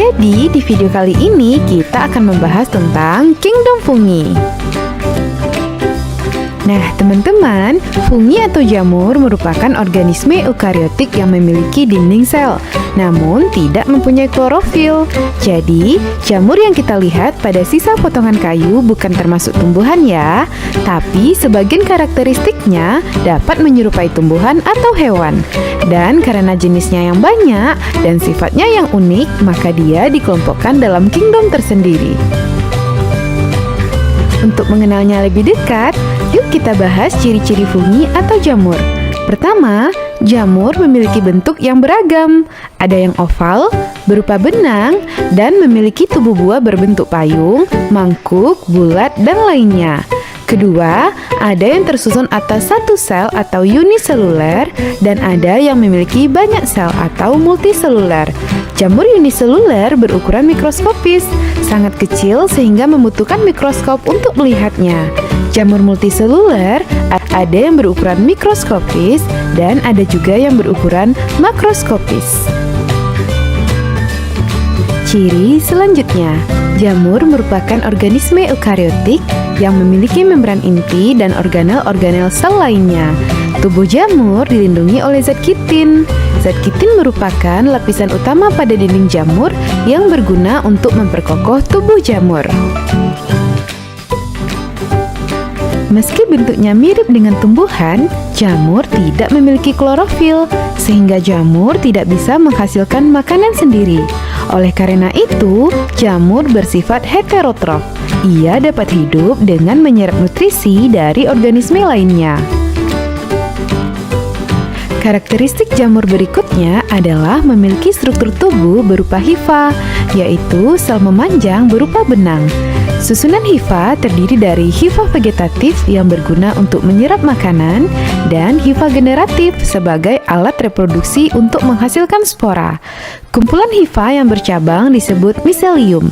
Jadi, di video kali ini kita akan membahas tentang Kingdom Fungi. Nah, teman-teman, fungi atau jamur merupakan organisme eukariotik yang memiliki dinding sel, namun tidak mempunyai klorofil. Jadi, jamur yang kita lihat pada sisa potongan kayu bukan termasuk tumbuhan ya, tapi sebagian karakteristiknya dapat menyerupai tumbuhan atau hewan. Dan karena jenisnya yang banyak dan sifatnya yang unik, maka dia dikelompokkan dalam kingdom tersendiri. Untuk mengenalnya lebih dekat, yuk kita bahas ciri-ciri fungi atau jamur. Pertama, jamur memiliki bentuk yang beragam. Ada yang oval, berupa benang, dan memiliki tubuh buah berbentuk payung, mangkuk, bulat, dan lainnya. Kedua, ada yang tersusun atas satu sel atau uniseluler, dan ada yang memiliki banyak sel atau multiseluler. Jamur uniseluler berukuran mikroskopis, sangat kecil sehingga membutuhkan mikroskop untuk melihatnya. Jamur multiseluler ada yang berukuran mikroskopis dan ada juga yang berukuran makroskopis. Ciri selanjutnya, jamur merupakan organisme eukariotik yang memiliki membran inti dan organel-organel sel lainnya. Tubuh jamur dilindungi oleh zat kitin. Zat kitin merupakan lapisan utama pada dinding jamur yang berguna untuk memperkokoh tubuh jamur. Meski bentuknya mirip dengan tumbuhan, jamur tidak memiliki klorofil, sehingga jamur tidak bisa menghasilkan makanan sendiri. Oleh karena itu, jamur bersifat heterotrof. Ia dapat hidup dengan menyerap nutrisi dari organisme lainnya. Karakteristik jamur berikutnya adalah memiliki struktur tubuh berupa hifa, yaitu sel memanjang berupa benang. Susunan hifa terdiri dari hifa vegetatif yang berguna untuk menyerap makanan dan hifa generatif sebagai alat reproduksi untuk menghasilkan spora. Kumpulan hifa yang bercabang disebut miselium.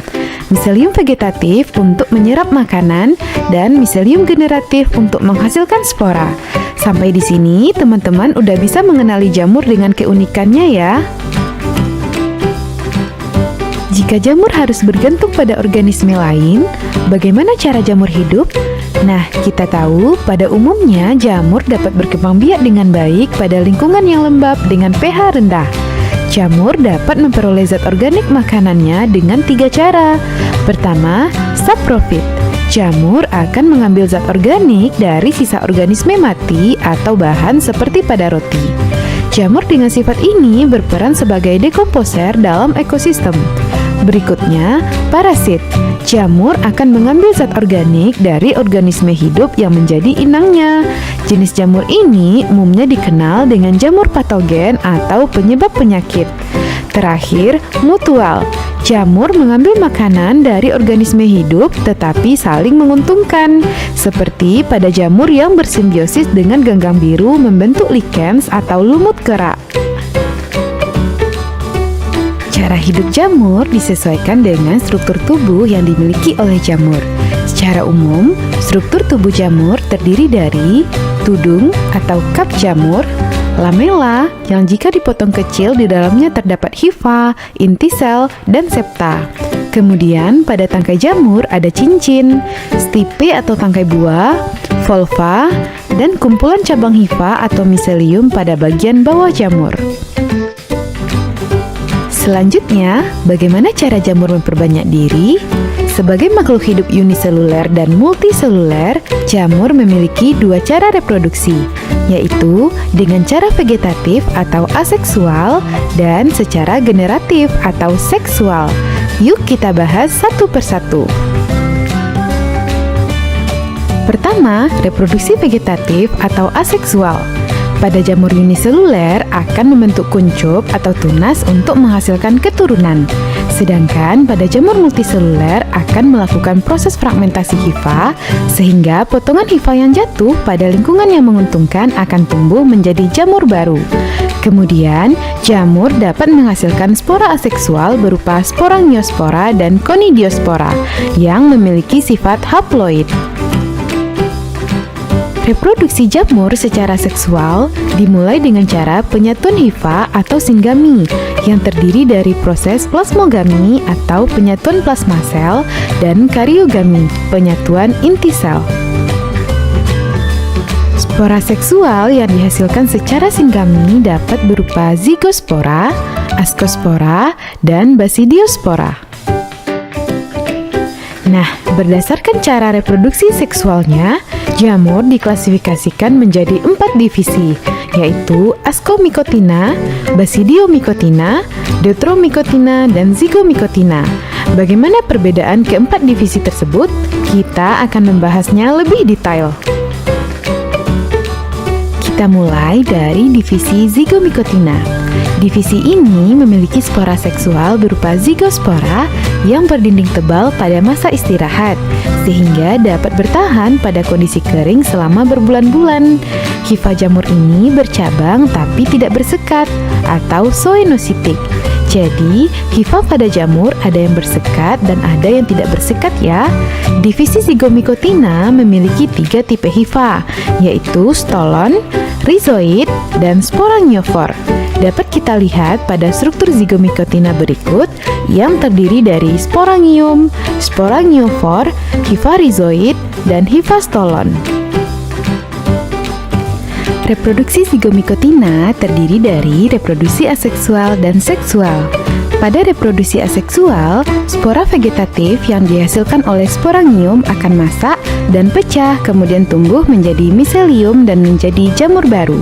Miselium vegetatif untuk menyerap makanan dan miselium generatif untuk menghasilkan spora. Sampai di sini teman-teman udah bisa mengenali jamur dengan keunikannya ya. Jika jamur harus bergantung pada organisme lain, bagaimana cara jamur hidup? Nah, kita tahu pada umumnya jamur dapat berkembang biak dengan baik pada lingkungan yang lembab dengan pH rendah. Jamur dapat memperoleh zat organik makanannya dengan 3 cara. Pertama, saprofit. Jamur akan mengambil zat organik dari sisa organisme mati atau bahan seperti pada roti. Jamur dengan sifat ini berperan sebagai dekomposer dalam ekosistem. Berikutnya, parasit. Jamur akan mengambil zat organik dari organisme hidup yang menjadi inangnya. Jenis jamur ini umumnya dikenal dengan jamur patogen atau penyebab penyakit. Terakhir, mutual. Jamur mengambil makanan dari organisme hidup tetapi saling menguntungkan, seperti pada jamur yang bersimbiosis dengan ganggang biru membentuk likens atau lumut kerak. Cara hidup jamur disesuaikan dengan struktur tubuh yang dimiliki oleh jamur. Secara umum, struktur tubuh jamur terdiri dari tudung atau kap jamur, lamela yang jika dipotong kecil di dalamnya terdapat hifa, inti sel, dan septa. Kemudian pada tangkai jamur ada cincin, stipe atau tangkai buah, volva, dan kumpulan cabang hifa atau miselium pada bagian bawah jamur. Selanjutnya, bagaimana cara jamur memperbanyak diri? Sebagai makhluk hidup uniseluler dan multiseluler, jamur memiliki 2 cara reproduksi, yaitu dengan cara vegetatif atau aseksual dan secara generatif atau seksual. Yuk kita bahas satu persatu. Pertama, reproduksi vegetatif atau aseksual. Pada jamur uniseluler akan membentuk kuncup atau tunas untuk menghasilkan keturunan. Sedangkan pada jamur multiseluler akan melakukan proses fragmentasi hifa sehingga potongan hifa yang jatuh pada lingkungan yang menguntungkan akan tumbuh menjadi jamur baru. Kemudian, jamur dapat menghasilkan spora aseksual berupa sporangiospora dan conidiospora yang memiliki sifat haploid. Reproduksi jamur secara seksual dimulai dengan cara penyatuan hifa atau singgami yang terdiri dari proses plasmogami atau penyatuan plasma sel dan karyogami, penyatuan inti sel. Spora seksual yang dihasilkan secara singgami dapat berupa zigospora, askospora, dan basidiospora. Nah, berdasarkan cara reproduksi seksualnya, jamur diklasifikasikan menjadi 4 divisi, yaitu askomikotina, basidiomikotina, deuteromikotina, dan zigomikotina. Bagaimana perbedaan keempat divisi tersebut? Kita akan membahasnya lebih detail. Kita mulai dari divisi zigomikotina. Divisi ini memiliki spora seksual berupa zigospora yang berdinding tebal pada masa istirahat, sehingga dapat bertahan pada kondisi kering selama berbulan-bulan. Hifa jamur ini bercabang tapi tidak bersekat atau zoenositik. Jadi, hifa pada jamur ada yang bersekat dan ada yang tidak bersekat ya. Divisi zigomikotina memiliki 3 tipe hifa, yaitu stolon, rhizoid, dan sporangiofor. Dapat kita lihat pada struktur zigomikotina berikut yang terdiri dari sporangium, sporangiofor, hifa rhizoid, dan hifa stolon. Reproduksi zigomikotina terdiri dari reproduksi aseksual dan seksual. Pada reproduksi aseksual, spora vegetatif yang dihasilkan oleh sporangium akan masak dan pecah, kemudian tumbuh menjadi miselium dan menjadi jamur baru.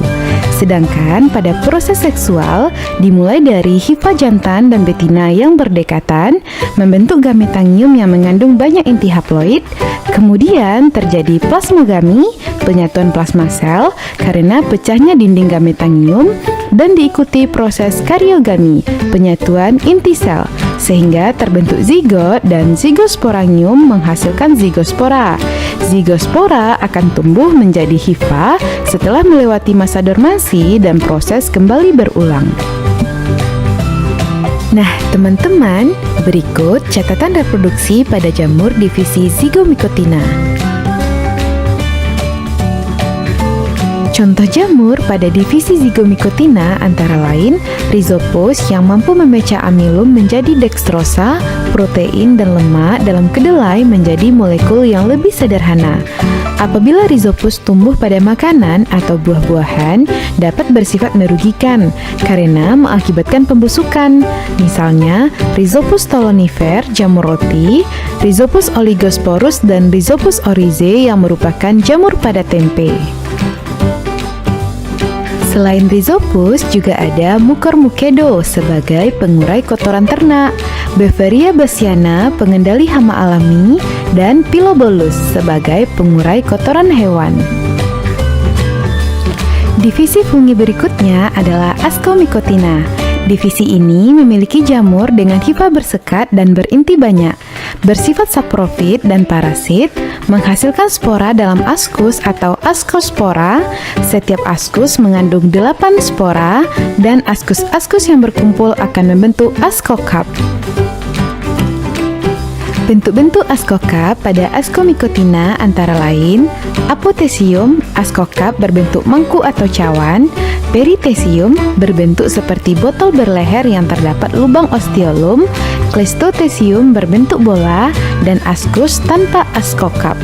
Sedangkan pada proses seksual dimulai dari hifa jantan dan betina yang berdekatan, membentuk gametangium yang mengandung banyak inti haploid, kemudian terjadi plasmogami, penyatuan plasma sel karena pecahnya dinding gametangium, dan diikuti proses karyogami, penyatuan inti sel, sehingga terbentuk zigot dan zigosporangium menghasilkan zigospora. Zigospora akan tumbuh menjadi hifa setelah melewati masa dormansi dan proses kembali berulang. Nah, teman-teman, berikut catatan reproduksi pada jamur divisi zigomikotina. Contoh jamur pada divisi zigomikotina antara lain Rhizopus yang mampu memecah amilum menjadi dekstrosa, protein dan lemak dalam kedelai menjadi molekul yang lebih sederhana. Apabila Rhizopus tumbuh pada makanan atau buah-buahan, dapat bersifat merugikan karena mengakibatkan pembusukan. Misalnya, Rhizopus stolonifer, jamur roti, Rhizopus oligosporus, dan Rhizopus oryzae yang merupakan jamur pada tempe. Selain Rhizopus, juga ada Mucormucedo sebagai pengurai kotoran ternak, Beveria bassiana pengendali hama alami, dan Pilobolus sebagai pengurai kotoran hewan. Divisi fungi berikutnya adalah Ascomycotina. Divisi ini memiliki jamur dengan hifa bersekat dan berinti banyak, bersifat saprofit dan parasit, menghasilkan spora dalam askus atau askospora. Setiap askus mengandung 8 spora dan askus-askus yang berkumpul akan membentuk askokap. Bentuk-bentuk askokap pada Ascomycotina antara lain apotesium, askokap berbentuk mangkuk atau cawan, peritesium berbentuk seperti botol berleher yang terdapat lubang osteolum, Cleistotesium berbentuk bola, dan askus tanpa askokap.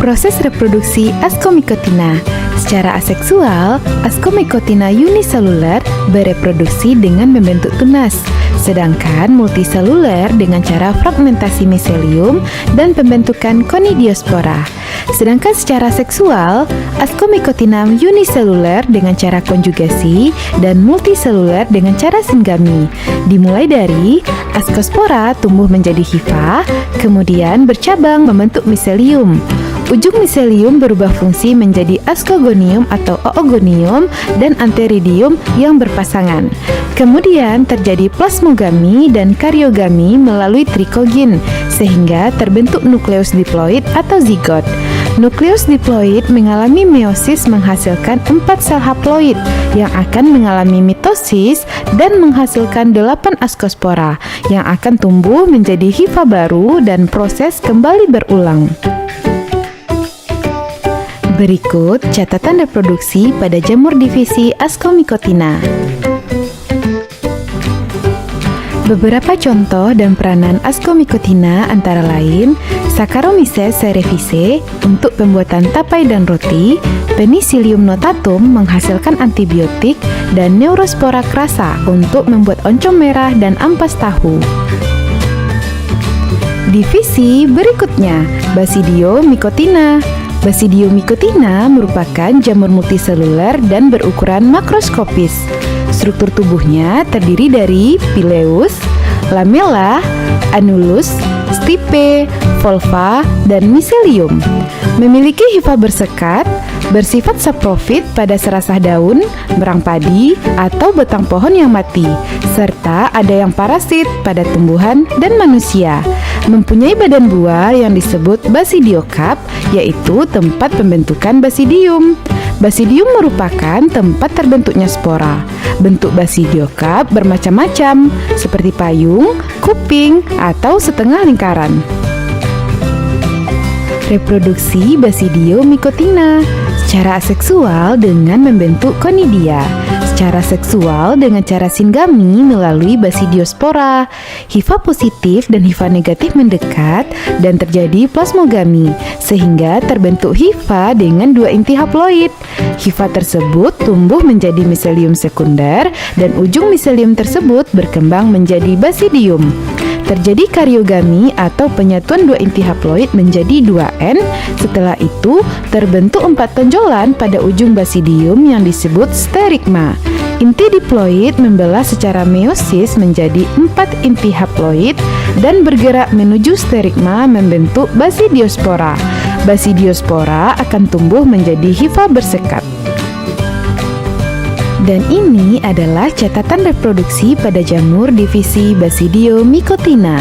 Proses reproduksi Ascomycotina. Secara aseksual, Ascomycotina uniseluler bereproduksi dengan membentuk tunas, sedangkan multiseluler dengan cara fragmentasi miselium dan pembentukan conidiospora. Sedangkan secara seksual, Ascomycotina uniseluler dengan cara konjugasi dan multiseluler dengan cara singgami. Dimulai dari askospora tumbuh menjadi hifa, kemudian bercabang membentuk miselium. Ujung miselium berubah fungsi menjadi askogonium atau oogonium dan anteridium yang berpasangan. Kemudian terjadi plasmogami dan karyogami melalui trikogin, sehingga terbentuk nukleus diploid atau zigot. Nukleus diploid mengalami meiosis menghasilkan 4 sel haploid yang akan mengalami mitosis dan menghasilkan 8 askospora yang akan tumbuh menjadi hifa baru dan proses kembali berulang. Berikut catatan reproduksi pada jamur divisi Ascomycotina. Beberapa contoh dan peranan Ascomycotina antara lain Saccharomyces cerevisiae untuk pembuatan tapai dan roti, Penicillium notatum menghasilkan antibiotik, dan Neurospora crassa untuk membuat oncom merah dan ampas tahu. Divisi berikutnya, Basidiomycotina. Basidiomycotina merupakan jamur multiseluler dan berukuran makroskopis. Struktur tubuhnya terdiri dari pileus, lamella, annulus, stipe, volva, dan miselium. Memiliki hifa bersekat, bersifat saprofit pada serasah daun, berang padi, atau batang pohon yang mati, serta ada yang parasit pada tumbuhan dan manusia. Mempunyai badan buah yang disebut basidiokarp, yaitu tempat pembentukan basidium. Basidium merupakan tempat terbentuknya spora. Bentuk basidiokarp bermacam-macam, seperti payung, kuping, atau setengah lingkaran. Reproduksi Basidiomycotina secara aseksual dengan membentuk konidia, secara seksual dengan cara singami melalui basidiospora. Hifa positif dan hifa negatif mendekat dan terjadi plasmogami, sehingga terbentuk hifa dengan dua inti haploid. Hifa tersebut tumbuh menjadi miselium sekunder dan ujung miselium tersebut berkembang menjadi basidium. Terjadi kariogami atau penyatuan dua inti haploid menjadi 2N. Setelah itu terbentuk 4 tonjolan pada ujung basidium yang disebut sterigma. Inti diploid membelah secara meiosis menjadi 4 inti haploid dan bergerak menuju sterigma membentuk basidiospora. Basidiospora akan tumbuh menjadi hifa bersekat. Dan ini adalah catatan reproduksi pada jamur divisi Basidiomycotina.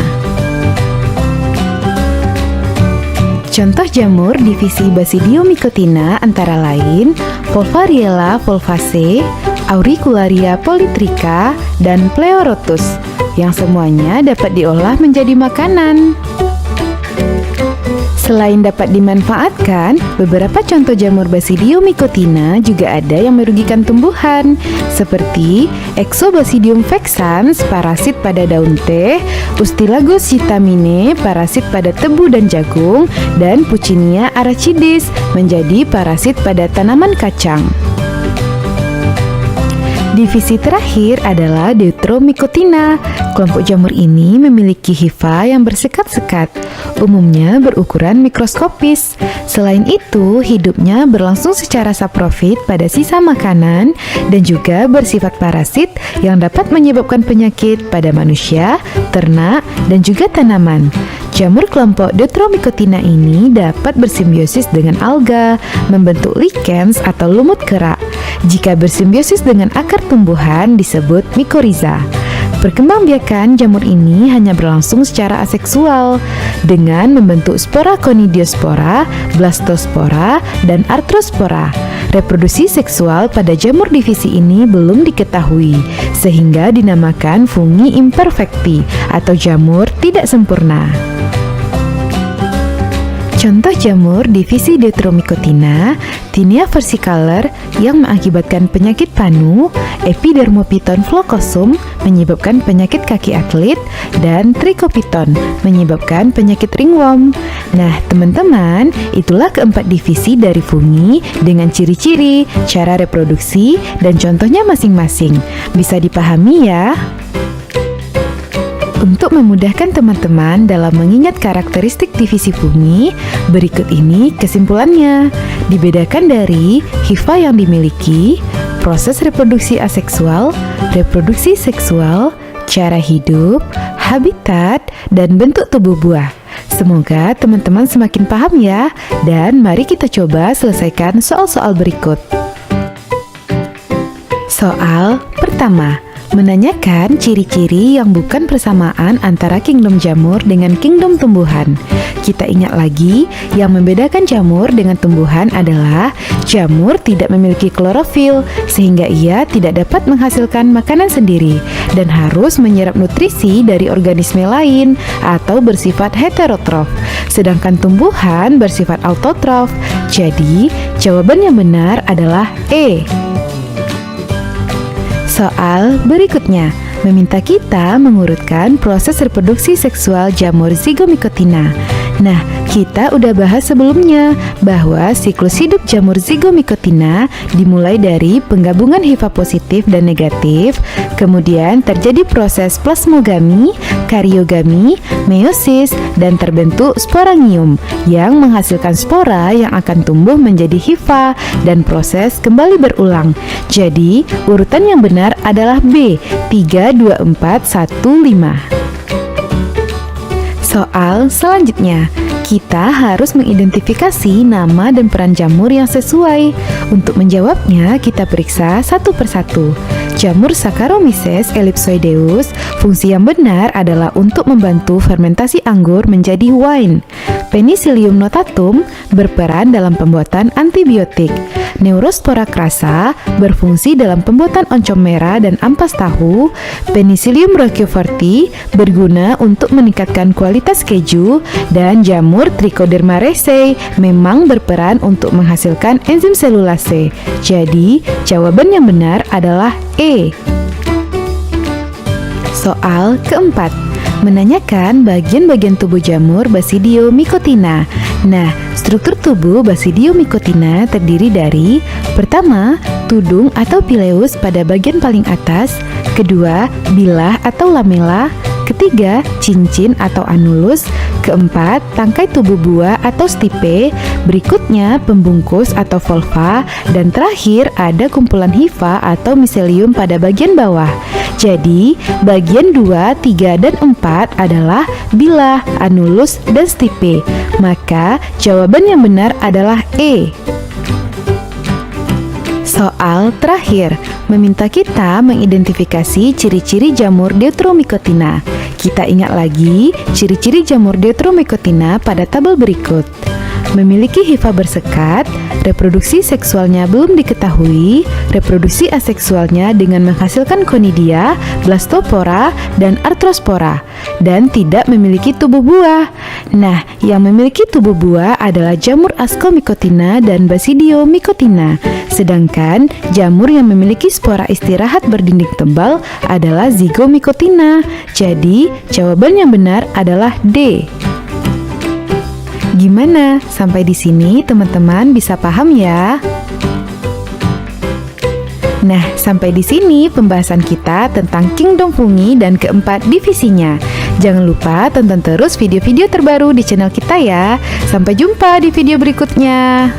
Contoh jamur divisi Basidiomycotina antara lain Volvariella volvaceae, Auricularia polytricha, dan Pleurotus, yang semuanya dapat diolah menjadi makanan. Selain dapat dimanfaatkan, beberapa contoh jamur Basidiomycotina juga ada yang merugikan tumbuhan, seperti Exobasidium vexans, parasit pada daun teh, Ustilagos citamine, parasit pada tebu dan jagung, dan Puccinia aracidis, menjadi parasit pada tanaman kacang. Divisi terakhir adalah Deuteromycotina. Kelompok jamur ini memiliki hifa yang bersekat-sekat, umumnya berukuran mikroskopis. Selain itu, hidupnya berlangsung secara saprofit pada sisa makanan dan juga bersifat parasit yang dapat menyebabkan penyakit pada manusia, ternak, dan juga tanaman. Jamur kelompok Deuteromycotina ini dapat bersimbiosis dengan alga, membentuk lichens atau lumut kerak. Jika bersimbiosis dengan akar tumbuhan disebut mikoriza. Perkembangbiakan jamur ini hanya berlangsung secara aseksual dengan membentuk spora conidiospora, blastospora, dan arthrospora. Reproduksi seksual pada jamur divisi ini belum diketahui, sehingga dinamakan fungi imperfecti atau jamur tidak sempurna. Contoh jamur divisi Deuteromycotina, Tinea versicolor yang mengakibatkan penyakit panu, Epidermophyton floocosum menyebabkan penyakit kaki atlet, dan Trichophyton menyebabkan penyakit ringworm. Nah, teman-teman, itulah keempat divisi dari fungi dengan ciri-ciri, cara reproduksi, dan contohnya masing-masing. Bisa dipahami ya? Untuk memudahkan teman-teman dalam mengingat karakteristik divisi fungi, berikut ini kesimpulannya. Dibedakan dari hifa yang dimiliki, proses reproduksi aseksual, reproduksi seksual, cara hidup, habitat, dan bentuk tubuh buah. Semoga teman-teman semakin paham ya, dan mari kita coba selesaikan soal-soal berikut. Soal pertama, menanyakan ciri-ciri yang bukan persamaan antara kingdom jamur dengan kingdom tumbuhan. Kita ingat lagi, yang membedakan jamur dengan tumbuhan adalah jamur tidak memiliki klorofil, sehingga ia tidak dapat menghasilkan makanan sendiri dan harus menyerap nutrisi dari organisme lain atau bersifat heterotrof. Sedangkan tumbuhan bersifat autotrof. Jadi, jawaban yang benar adalah E. Soal berikutnya meminta kita mengurutkan proses reproduksi seksual jamur Zygomycotina. Nah, kita udah bahas sebelumnya bahwa siklus hidup jamur Zygomycotina dimulai dari penggabungan hifa positif dan negatif, kemudian terjadi proses plasmogami, kariogami, meiosis, dan terbentuk sporangium yang menghasilkan spora yang akan tumbuh menjadi hifa dan proses kembali berulang. Jadi, urutan yang benar adalah B, 3, 2, 4, 1, 5. Soal selanjutnya, kita harus mengidentifikasi nama dan peran jamur yang sesuai. Untuk menjawabnya, kita periksa satu persatu. Jamur Saccharomyces ellipsoideus, fungsi yang benar adalah untuk membantu fermentasi anggur menjadi wine. Penicillium notatum berperan dalam pembuatan antibiotik. Neurospora crassa berfungsi dalam pembuatan oncom merah dan ampas tahu. Penicillium roqueforti berguna untuk meningkatkan kualitas keju, dan jamur Trichoderma raceyi memang berperan untuk menghasilkan enzim selulase. Jadi, jawaban yang benar adalah E. Soal keempat, menanyakan bagian-bagian tubuh jamur Basidiomycotina. Nah, struktur tubuh Basidiomycotina terdiri dari: pertama, tudung atau pileus pada bagian paling atas, kedua, bilah atau lamela, ketiga, cincin atau anulus, keempat, tangkai tubuh buah atau stipe, berikutnya pembungkus atau volva, dan terakhir ada kumpulan hifa atau miselium pada bagian bawah. Jadi, bagian 2, 3, dan 4 adalah bilah, anulus, dan stipe. Maka, jawaban yang benar adalah E. Soal terakhir, meminta kita mengidentifikasi ciri-ciri jamur Deuteromycotina. Kita ingat lagi ciri-ciri jamur Deuteromycotina pada tabel berikut. Memiliki hifa bersekat, reproduksi seksualnya belum diketahui, reproduksi aseksualnya dengan menghasilkan konidia, blastopora, dan artrospora, dan tidak memiliki tubuh buah. Nah, yang memiliki tubuh buah adalah jamur Ascomycotina dan Basidiomycotina. Sedangkan jamur yang memiliki spora istirahat berdinding tebal adalah Zygomycotina. Jadi, jawaban yang benar adalah D. Gimana? Sampai di sini teman-teman bisa paham ya? Nah, sampai di sini pembahasan kita tentang Kingdom Fungi dan keempat divisinya. Jangan lupa tonton terus video-video terbaru di channel kita ya. Sampai jumpa di video berikutnya.